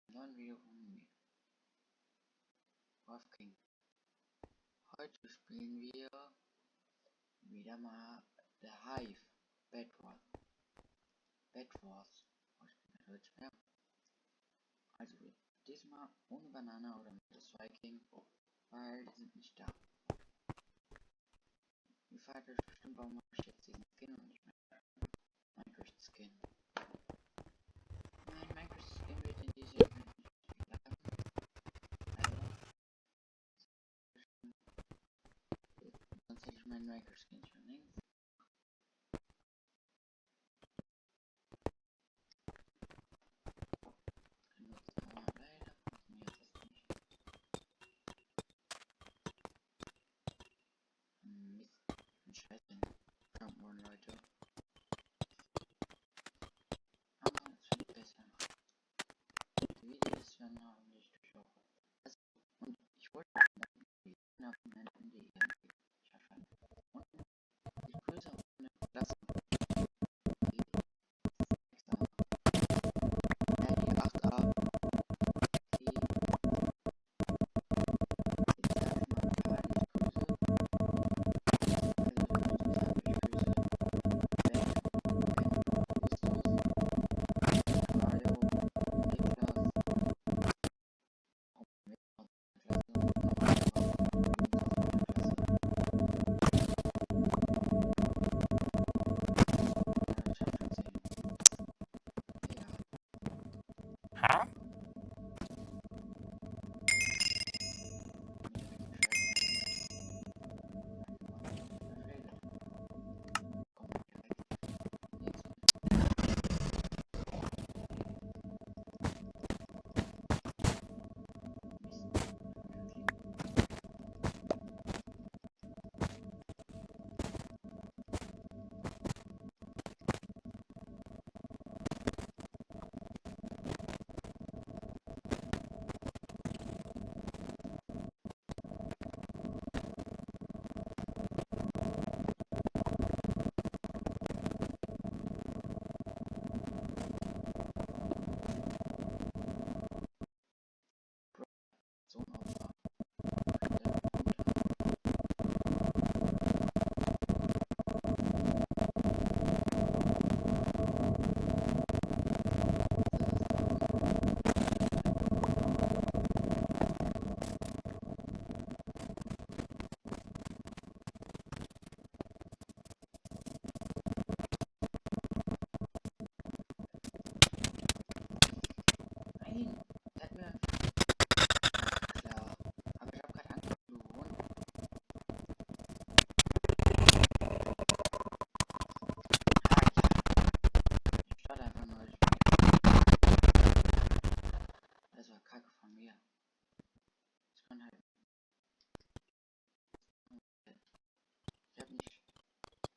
neuen Video von mir. Wolfgang. Heute spielen wir wieder mal The Hive Bed Wars. Ich bin ja Deutsch mehr. Also diesmal ohne Banana oder mit das Viking, weil die sind nicht da. Ihr fragt euch bestimmt, warum habe ich jetzt diesen Skin und nicht mehr Minecraft Skin. Mein Minecraft Skin wird in diesem Event nicht bleiben. Sonst hätte ich meinen Minecraft Skin schon längst. Genutzt, aber leider funktioniert das nicht. Mist, ich bin scheiße in Jump'n'Run, Leute. Aber es wird besser. Die Videos werden hoffentlich auch. Also, und ich wollte auf dem Ende irgendwie schaffen. Und ich grüße auch eine Klasse. Die 6a. Die 8a. Die 7a.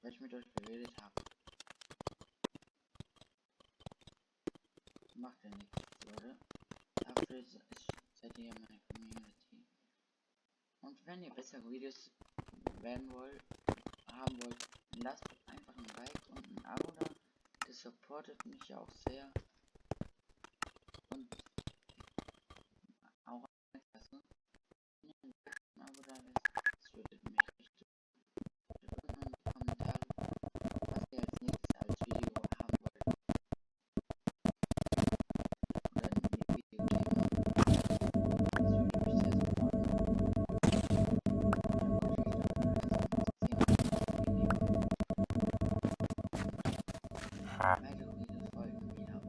Weil ich mit euch geredet habe. Macht ja nichts, Leute. Dafür seid ihr meine Community. Und wenn ihr bessere Videos haben wollt, lasst einfach ein Like und ein Abo da. Das supportet mich auch sehr. Und auch eine Klasse. Wenn ihr ein Like und ein Abo da lässt, das würde mich richtig. Schreibt unten in die Kommentare, was ihr als nächstes als Video haben wollt. Oder ein Videothema. Das würde mich sehr supporten. Weitere Videos folgen wieder.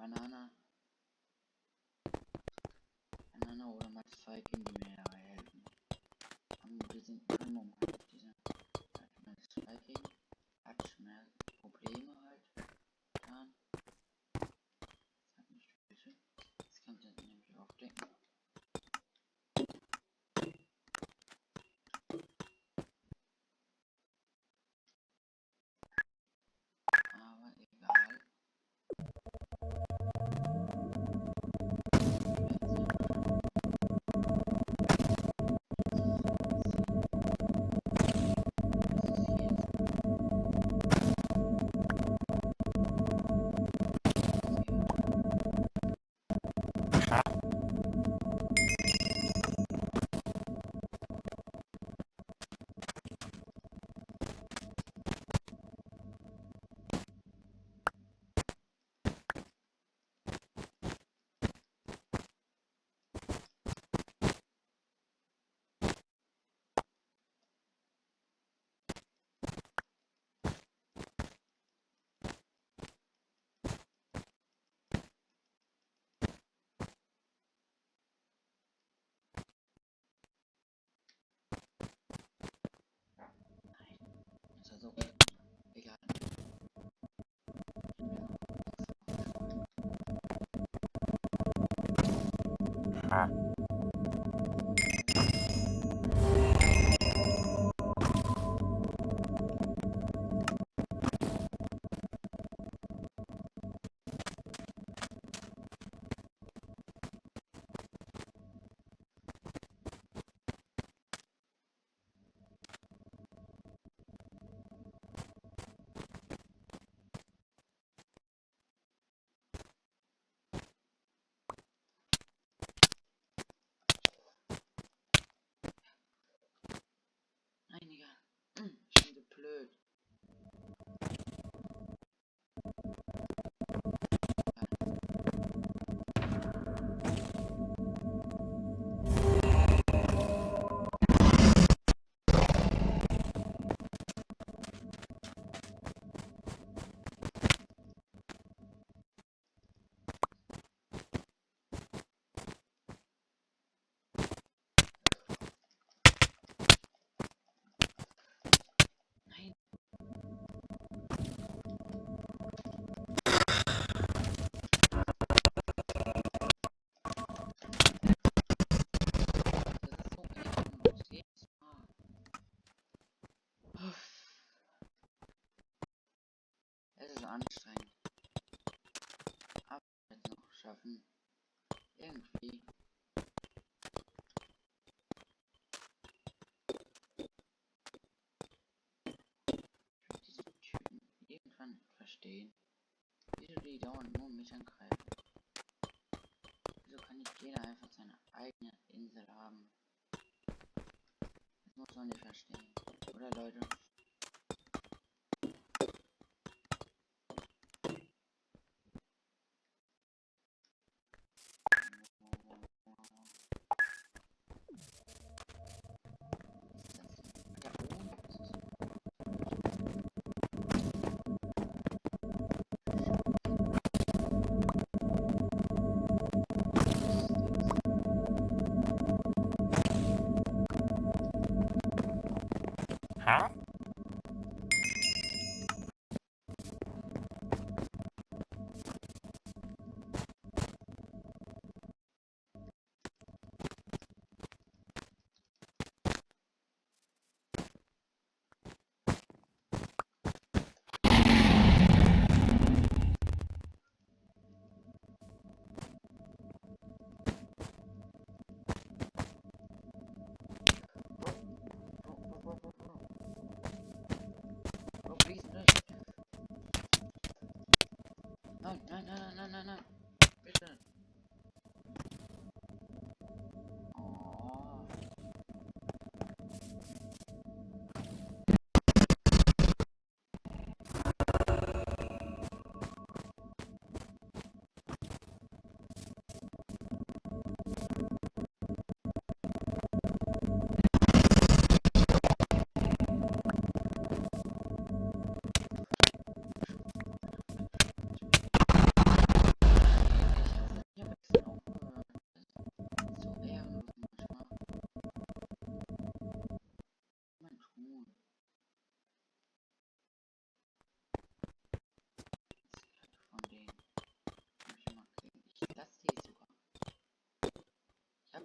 Banana oder mal 2 Kinder helfen. Wir sind immer dieser hat mehr Probleme halt getan. Das hat nicht bitte. Das kann man nämlich auch denken. Aber egal. So, egal. Nein, egal. Ich bin so blöd. Es ist anstrengend. Aber jetzt noch schaffen. Irgendwie. Diese Typen irgendwann verstehen. Wieso die dauernd nur mich angreifen. Wieso kann nicht jeder einfach seine eigene Insel haben? Das muss man nicht verstehen. Oder Leute? Huh?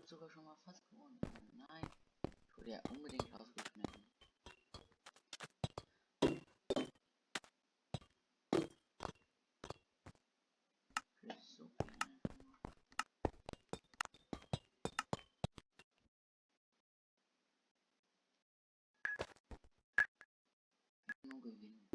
sogar schon mal fast gewonnen. Nein, ich würde ja unbedingt rausgeschmissen. So nur gewinnen.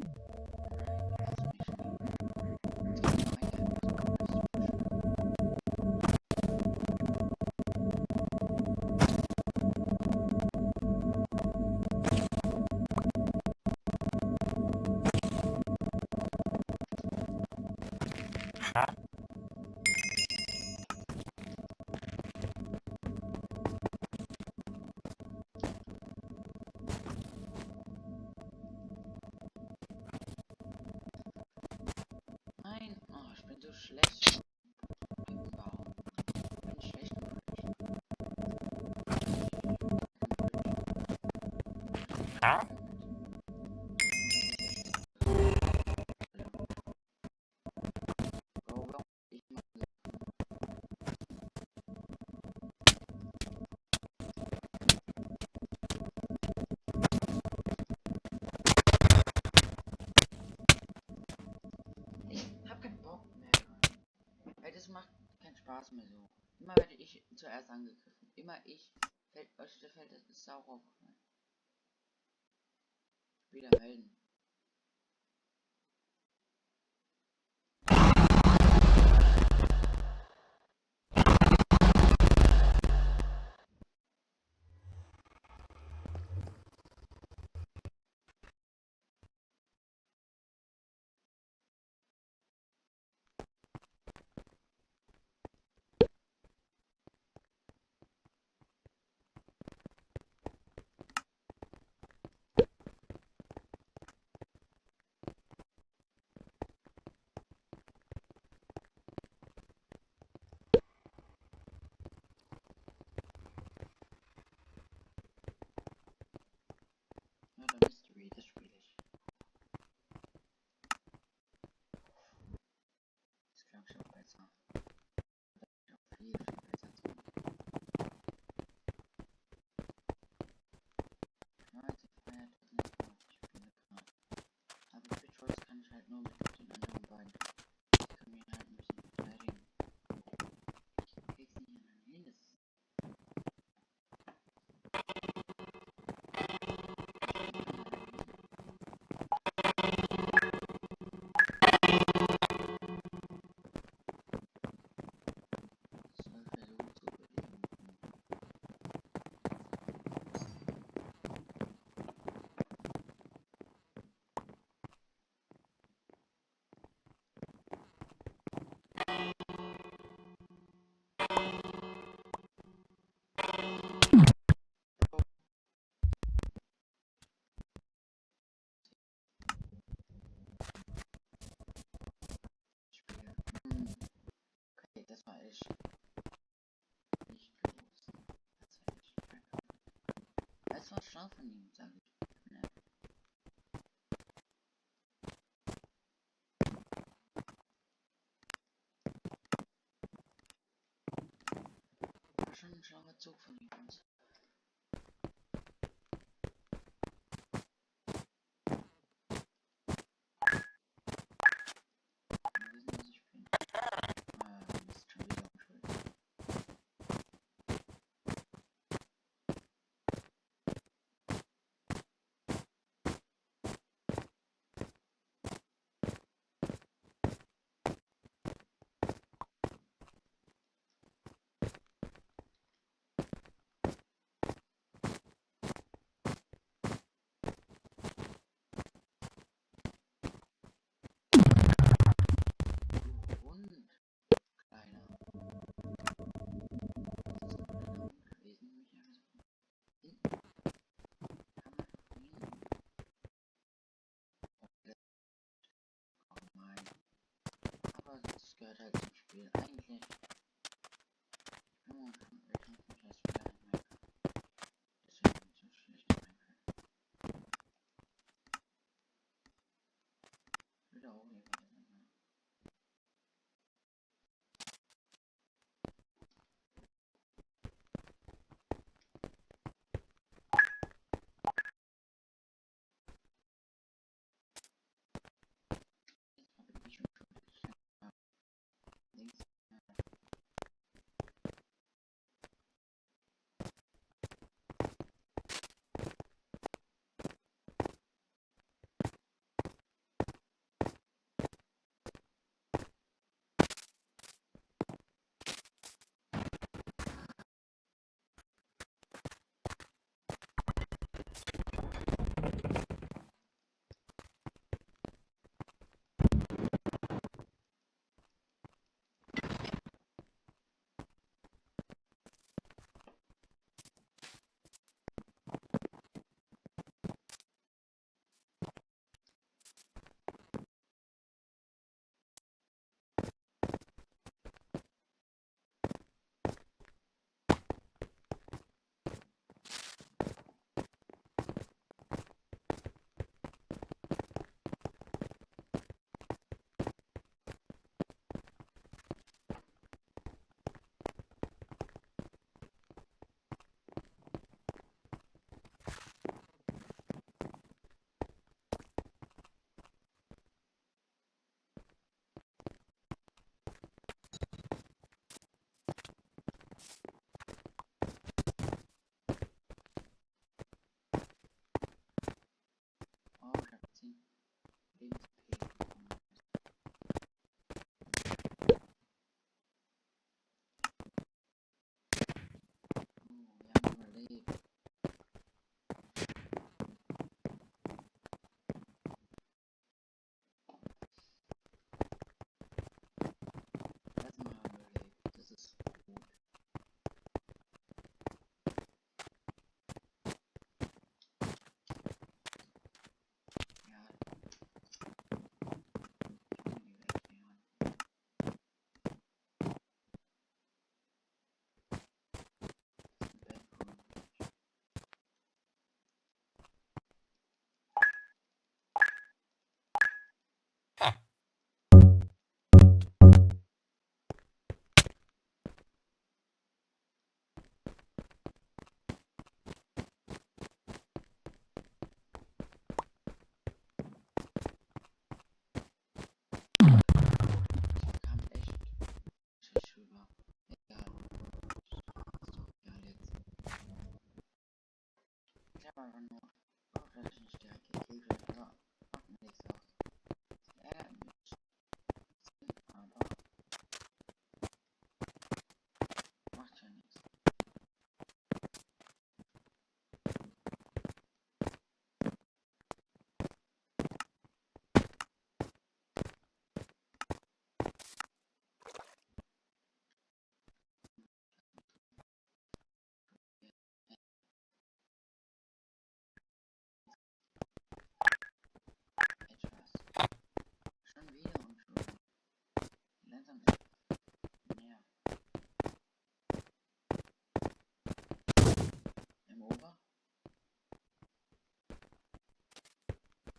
Nein, oh, ich bin so schlecht. Wow. Ich bin schlecht. Ha? Ich hab keinen Bock mehr. Weil das macht keinen Spaß mehr so. Immer werde ich zuerst angegriffen. Immer ich. Fällt das ist sauer aufgefallen. Wieder melden. Ja, der Mystery, das spiele ich. Das klang schon besser. Das ist auch viel besser zu machen. Leute, feiert das nicht auf. Ich spiele gerade. Aber Pitchforks kann ich halt nur mit den anderen beiden. Die können mir halt ein bisschen verteidigen. Ich krieg's nicht an mein Hin. Okay, das war echt nicht gewusst. Das war echt einfach. Es war schlau von ihm, sag ich. Ja. War schon ein schlauer Zug von ihm. aber nur progression Stärke, Gegner, macht mir nichts aus. Aber macht ja nichts. Schon wieder und schon. Langsam ist näher. Im Ober.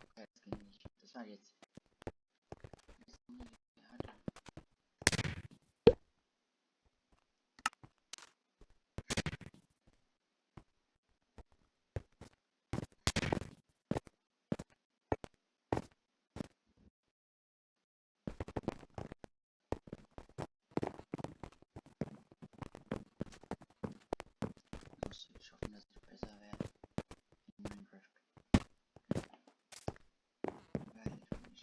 Okay, das ging nicht. Das war jetzt. Ich hoffe, dass ich besser werde in Minecraft. Weil ich bin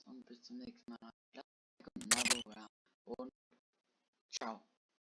und bis zum nächsten Mal. Bleibt gesund, Abo, ja. Und